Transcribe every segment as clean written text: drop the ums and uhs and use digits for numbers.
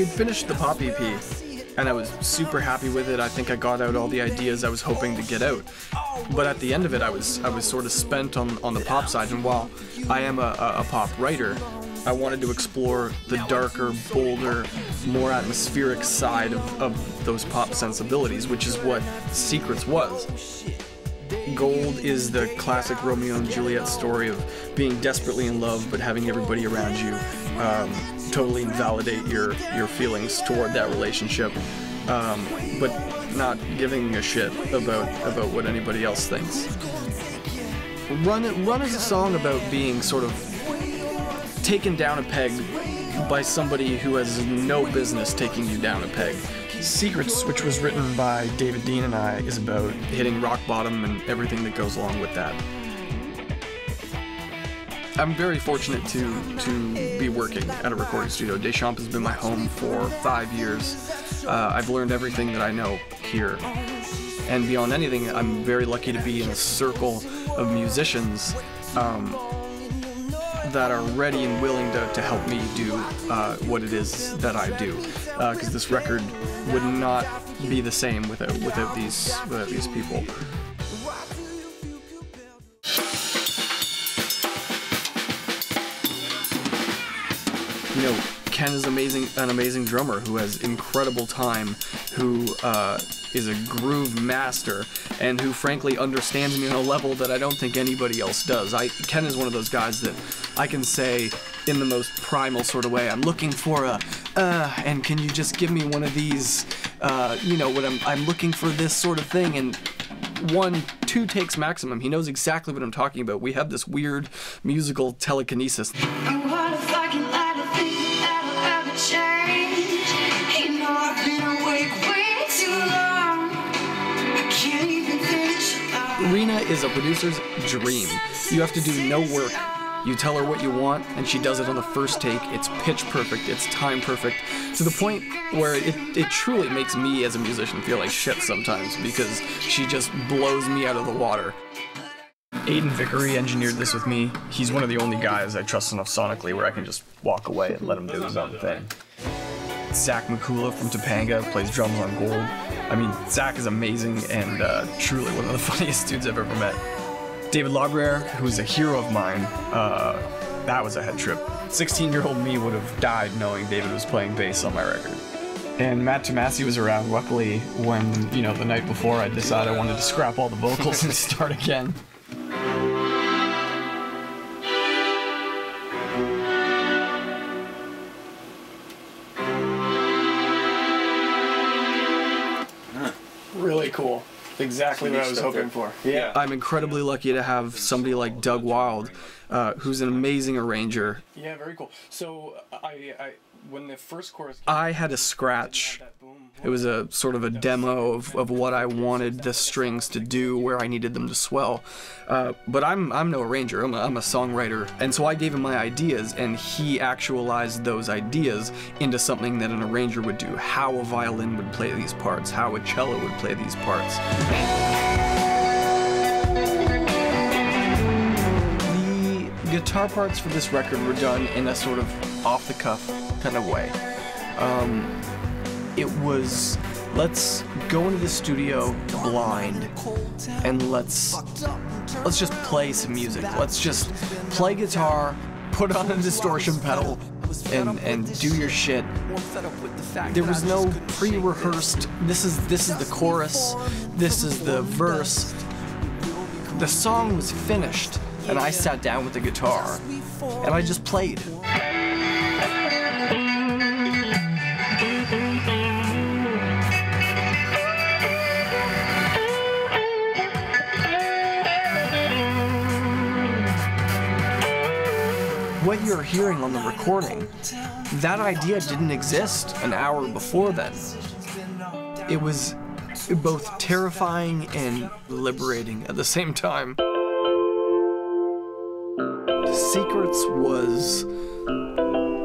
had finished the pop EP, and I was super happy with it. I think I got out all the ideas I was hoping to get out. But at the end of it, I was sort of spent on the pop side, and while I am a pop writer, I wanted to explore the darker, bolder, more atmospheric side of those pop sensibilities, which is what Secrets was. Gold is the classic Romeo and Juliet story of being desperately in love but having everybody around you totally invalidate your feelings toward that relationship, but not giving a shit about what anybody else thinks. Run is a song about being sort of taken down a peg by somebody who has no business taking you down a peg. Secrets, which was written by David Dean and I, is about hitting rock bottom and everything that goes along with that. I'm very fortunate to be working at a recording studio. Deschamps has been my home for 5 years. I've learned everything that I know here. And beyond anything, I'm very lucky to be in a circle of musicians that are ready and willing to help me do what it is that I do. Because this record would not be the same without these people. You know, Ken is an amazing drummer who has incredible time, who is a groove master, and who frankly understands me on a level that I don't think anybody else does. Ken is one of those guys that I can say in the most primal sort of way, I'm looking for a, and can you just give me one of these, you know, what I'm looking for this sort of thing, and 1, 2 takes maximum. He knows exactly what I'm talking about. We have this weird musical telekinesis. Rena is a producer's dream. You have to do no work. You tell her what you want, and she does it on the first take. It's pitch perfect, it's time perfect, to the point where it truly makes me as a musician feel like shit sometimes, because she just blows me out of the water. Hayden Vickery engineered this with me. He's one of the only guys I trust enough sonically where I can just walk away and let him do his own thing. Zach McCula from Topanga plays drums on Gold. I mean, Zach is amazing and truly one of the funniest dudes I've ever met. David Labriere, who's a hero of mine, that was a head trip. 16-year-old me would have died knowing David was playing bass on my record. And Matt Tomasi was around, luckily, when, you know, the night before I decided I wanted to scrap all the vocals and start again. Really cool. Exactly what I was hoping for. Yeah. I'm incredibly lucky to have somebody like Doug Wild, who's an amazing arranger. Yeah, very cool. So when the first chorus, I had a scratch. It was a sort of a demo of what I wanted the strings to do, where I needed them to swell. But I'm no arranger, I'm a songwriter. And so I gave him my ideas, and he actualized those ideas into something that an arranger would do. How a violin would play these parts, how a cello would play these parts. The guitar parts for this record were done in a sort of off-the-cuff kind of way. It was, let's go into the studio blind and let's just play some music. Let's just play guitar, put on a distortion pedal, and do your shit. There was no pre-rehearsed, this is the chorus, this is the verse. The song was finished, and I sat down with the guitar, and I just played. What you're hearing on the recording, that idea didn't exist an hour before then. It was both terrifying and liberating at the same time. Secrets was,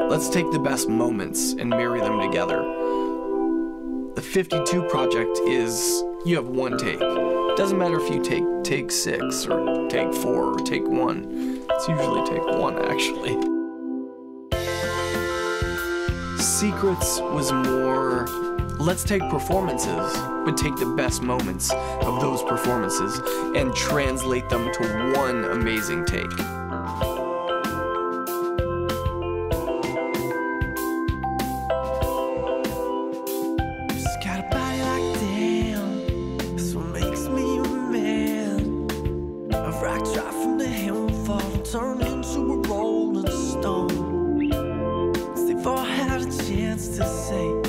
let's take the best moments and marry them together. The 52 project is, you have one take. Doesn't matter if you take 6 or take 4 or take 1. It's usually take 1, actually. Secrets was more, let's take performances, but take the best moments of those performances and translate them to one amazing take. Just got a body like damn, that's what makes me a man. A rock drop from the hill, fall and turn into a rolling stone. They've all had a chance to say